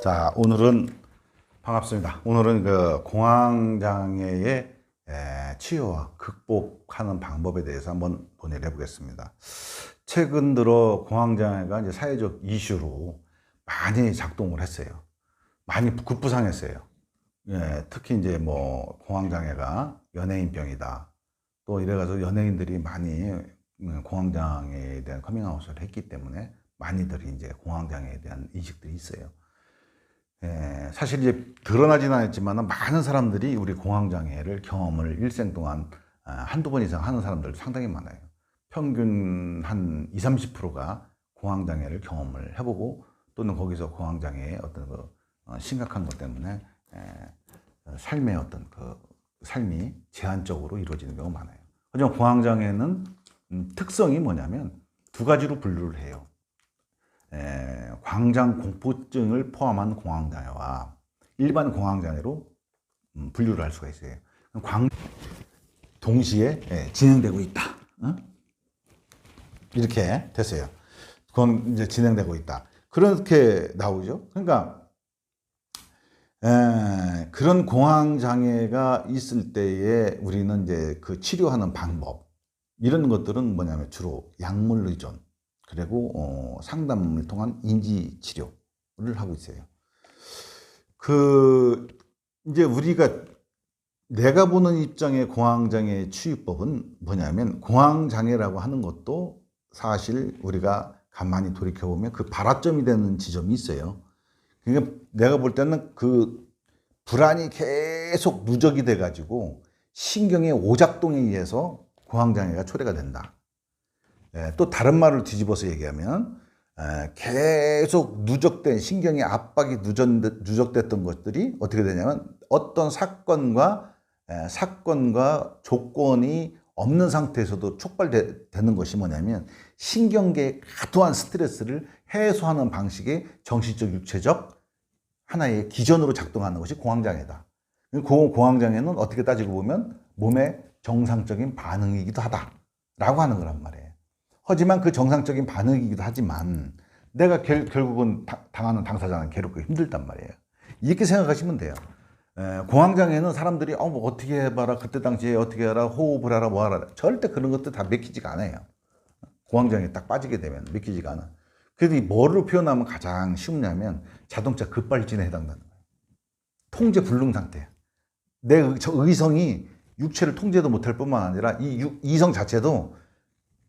자, 오늘은 반갑습니다. 오늘은 그 공황장애의 치유와 극복하는 방법에 대해서 한번 논의를 해보겠습니다. 최근 들어 공황장애가 이제 사회적 이슈로 많이 작동을 했어요. 많이 급부상했어요. 특히 이제 뭐 공황장애가 연예인병이다. 또 이래가지고 연예인들이 많이 공황장애에 대한 커밍아웃을 했기 때문에 많이들이 이제 공황장애에 대한 인식들이 있어요. 사실 이제 드러나지는 않았지만 많은 사람들이 우리 공황장애를 경험을 일생 동안 한두 번 이상 하는 사람들 상당히 많아요. 평균 한 20, 30%가 공황장애를 경험을 해보고 또는 거기서 공황장애의 어떤 그 심각한 것 때문에 삶의 어떤 그 삶이 제한적으로 이루어지는 경우가 많아요. 하지만 공황장애는 특성이 뭐냐면 두 가지로 분류를 해요. 광장공포증을 포함한 공황장애와 일반 공황장애로 분류를 할 수가 있어요. 동시에 진행되고 있다. 이렇게 됐어요. 그건 이제 진행되고 있다. 그렇게 나오죠. 그러니까 그런 공황장애가 있을 때에 우리는 이제 그 치료하는 방법 이런 것들은 뭐냐면 주로 약물 의존 그리고 상담을 통한 인지 치료를 하고 있어요. 이제 우리가 내가 보는 입장의 공황장애 치유법은 뭐냐면 공황장애라고 하는 것도 사실 우리가 가만히 돌이켜보면 그 발화점이 되는 지점이 있어요. 그러니까 내가 볼 때는 그 불안이 계속 누적이 돼가지고 신경의 오작동에 의해서 공황장애가 초래가 된다. 또 다른 말을 뒤집어서 얘기하면 계속 누적된 신경의 압박이 누적됐던 것들이 어떻게 되냐면 어떤 사건과 조건이 없는 상태에서도 촉발되는 것이 뭐냐면 신경계의 과도한 스트레스를 해소하는 방식의 정신적, 육체적 하나의 기전으로 작동하는 것이 공황장애다. 그 공황장애는 어떻게 따지고 보면 몸의 정상적인 반응이기도 하다라고 하는 거란 말이에요. 하지만 그 정상적인 반응이기도 하지만 내가 결국은 당하는 당사자는 괴롭고 힘들단 말이에요. 이렇게 생각하시면 돼요. 공황장애는 사람들이 뭐 어떻게 해봐라, 그때 당시에 어떻게 해라, 호흡을 하라, 뭐 하라. 절대 그런 것들 다 믿기지가 않아요. 공황장애에 딱 빠지게 되면 믿기지가 않아. 그래서 뭐로 표현하면 가장 쉽냐면 자동차 급발진에 해당되는 거예요. 통제 불능 상태. 내 의성이 육체를 통제도 못할 뿐만 아니라 이 이성 자체도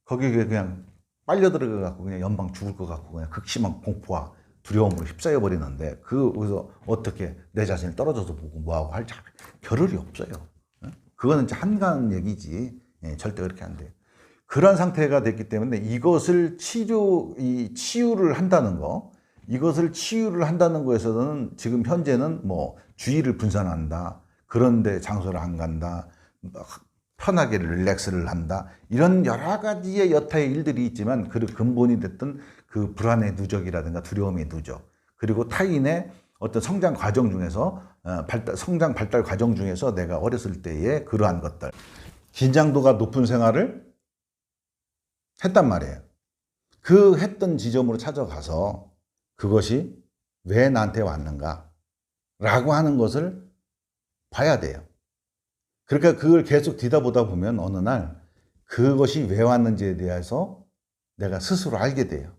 거기에 그냥 빨려 들어가갖고 그냥 연방 죽을 것 같고 그냥 극심한 공포와 두려움으로 휩싸여 버리는데 거기서 어떻게 내 자신을 떨어져서 보고 뭐하고 할 겨를이 없어요. 그거는 이제 한가한 얘기지. 절대 그렇게 안 돼요. 그런 상태가 됐기 때문에 이것을 치유를 한다는 거, 이것을 치유를 한다는 거에서는 지금 현재는 뭐 주의를 분산한다, 그런데 장소를 안 간다, 편하게 릴렉스를 한다, 이런 여러 가지의 여타의 일들이 있지만 그 근본이 됐던 그 불안의 누적이라든가 두려움의 누적, 그리고 타인의 어떤 성장 과정 중에서 성장 발달 과정 중에서 내가 어렸을 때의 그러한 것들, 긴장도가 높은 생활을 했단 말이에요. 그 했던 지점으로 찾아가서 그것이 왜 나한테 왔는가 라고 하는 것을 봐야 돼요. 그러니까 그걸 계속 뒤다보다 보면 어느 날 그것이 왜 왔는지에 대해서 내가 스스로 알게 돼요.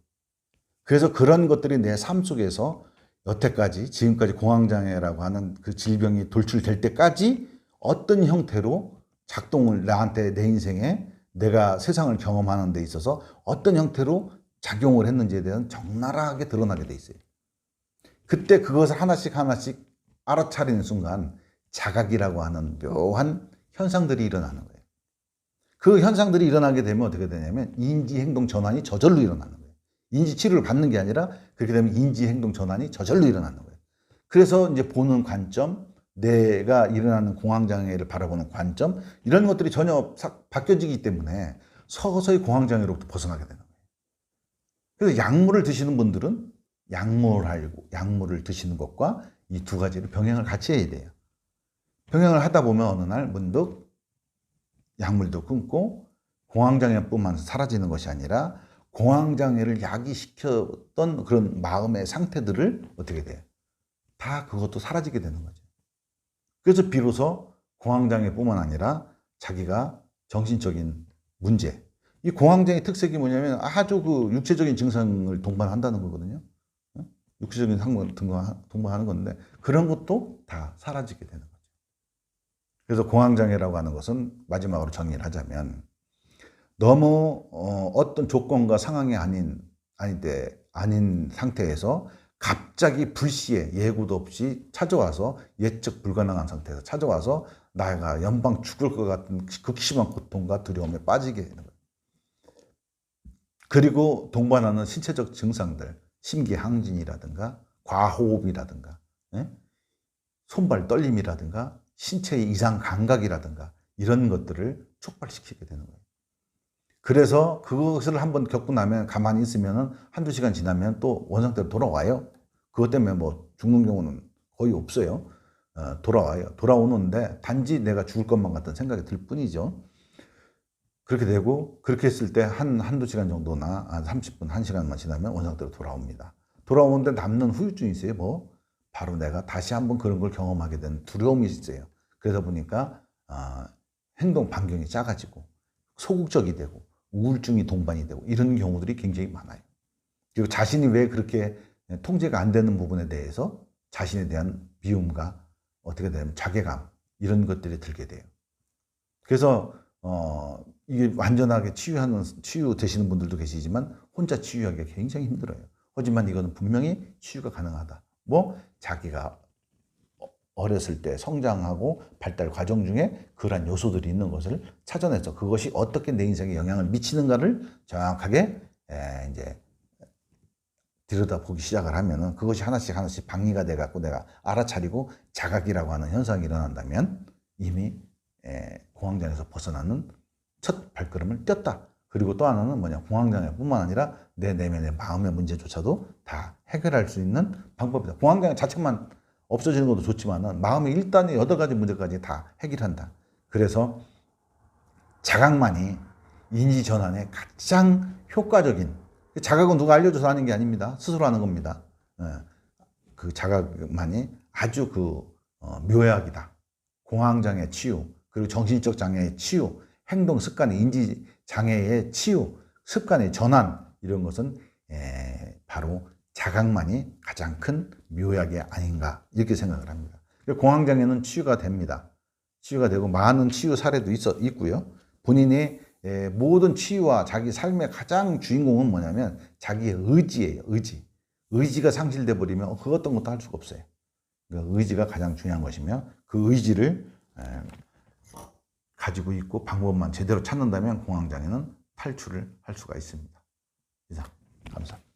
그래서 그런 것들이 내 삶 속에서 여태까지 지금까지 공황장애라고 하는 그 질병이 돌출될 때까지 어떤 형태로 작동을 나한테 내 인생에 내가 세상을 경험하는 데 있어서 어떤 형태로 작용을 했는지에 대한 적나라하게 드러나게 돼 있어요. 그때 그것을 하나씩 알아차리는 순간 자각이라고 하는 묘한 현상들이 일어나는 거예요. 그 현상들이 일어나게 되면 어떻게 되냐면 인지행동 전환이 저절로 일어나는 거예요. 인지치료를 받는 게 아니라 그렇게 되면 인지행동 전환이 저절로 일어나는 거예요. 그래서 이제 보는 관점, 내가 일어나는 공황장애를 바라보는 관점, 이런 것들이 전혀 바뀌어지기 때문에 서서히 공황장애로부터 벗어나게 되는 거예요. 그래서 약물을 드시는 분들은 약물을 드시는 것과 이 두 가지를 병행을 같이 해야 돼요. 병행을 하다 보면 어느 날 문득 약물도 끊고 공황장애뿐만 사라지는 것이 아니라 공황장애를 야기시켰던 그런 마음의 상태들을 어떻게 돼요? 다 그것도 사라지게 되는 거죠. 그래서 비로소 공황장애뿐만 아니라 자기가 정신적인 문제, 이 공황장애 특색이 뭐냐면 아주 그 육체적인 증상을 동반한다는 거거든요. 육체적인 상황을 동반하는 건데 그런 것도 다 사라지게 되는 거죠. 그래서 공황장애라고 하는 것은 마지막으로 정리를 하자면 너무 어떤 조건과 상황이 아닌 상태에서 갑자기 불시에 예고도 없이 찾아와서 예측 불가능한 상태에서 찾아와서 나가 연방 죽을 것 같은 극심한 고통과 두려움에 빠지게 되는 거예요. 그리고 동반하는 신체적 증상들, 심기항진이라든가 과호흡이라든가 손발 떨림이라든가 신체의 이상 감각이라든가 이런 것들을 촉발시키게 되는 거예요. 그래서 그것을 한번 겪고 나면 가만히 있으면 한두 시간 지나면 또 원상태로 돌아와요. 그것 때문에 뭐 죽는 경우는 거의 없어요. 돌아와요. 돌아오는데 단지 내가 죽을 것만 같은 생각이 들 뿐이죠. 그렇게 되고 그렇게 했을 때 한두 시간 정도나 30분, 1시간만 지나면 원상태로 돌아옵니다. 돌아오는데 남는 후유증이 있어요. 뭐 바로 내가 다시 한번 그런 걸 경험하게 된 두려움이 있어요. 그러다 보니까 행동 반경이 작아지고 소극적이 되고 우울증이 동반이 되고 이런 경우들이 굉장히 많아요. 그리고 자신이 왜 그렇게 통제가 안 되는 부분에 대해서 자신에 대한 미움과 어떻게 되면 자괴감 이런 것들이 들게 돼요. 그래서 이게 완전하게 치유되시는 분들도 계시지만 혼자 치유하기가 굉장히 힘들어요. 하지만 이거는 분명히 치유가 가능하다. 뭐 자기가 어렸을 때 성장하고 발달 과정 중에 그러한 요소들이 있는 것을 찾아내서 그것이 어떻게 내 인생에 영향을 미치는가를 정확하게 이제 들여다보기 시작을 하면은 그것이 하나씩 방위가 돼 갖고 내가 알아차리고 자각이라고 하는 현상이 일어난다면 이미 공황장애에서 벗어나는 첫 발걸음을 뗐다. 그리고 또 하나는 뭐냐, 공황장애뿐만 아니라 내 내면의 마음의 문제조차도 다 해결할 수 있는 방법이다. 공황장애 자체만 없어지는 것도 좋지만은 마음의 일단의 8가지 문제까지 다 해결한다. 그래서 자각만이 인지 전환에 가장 효과적인, 자각은 누가 알려줘서 하는 게 아닙니다. 스스로 하는 겁니다. 그 자각만이 아주 묘약이다. 공황장애 치유, 그리고 정신적 장애의 치유, 행동 습관의 인지 장애의 치유, 습관의 전환, 이런 것은 바로 자각만이 가장 큰 묘약이 아닌가 이렇게 생각을 합니다. 공황장애는 치유가 됩니다. 치유가 되고 많은 치유 사례도 있고요. 본인의 모든 치유와 자기 삶의 가장 주인공은 뭐냐면 자기의 의지예요. 의지가 상실돼 버리면 그 어떤 것도 할 수가 없어요. 그러니까 의지가 가장 중요한 것이며 그 의지를 가지고 있고 방법만 제대로 찾는다면 공황장애는 탈출을 할 수가 있습니다. 이상, 감사합니다.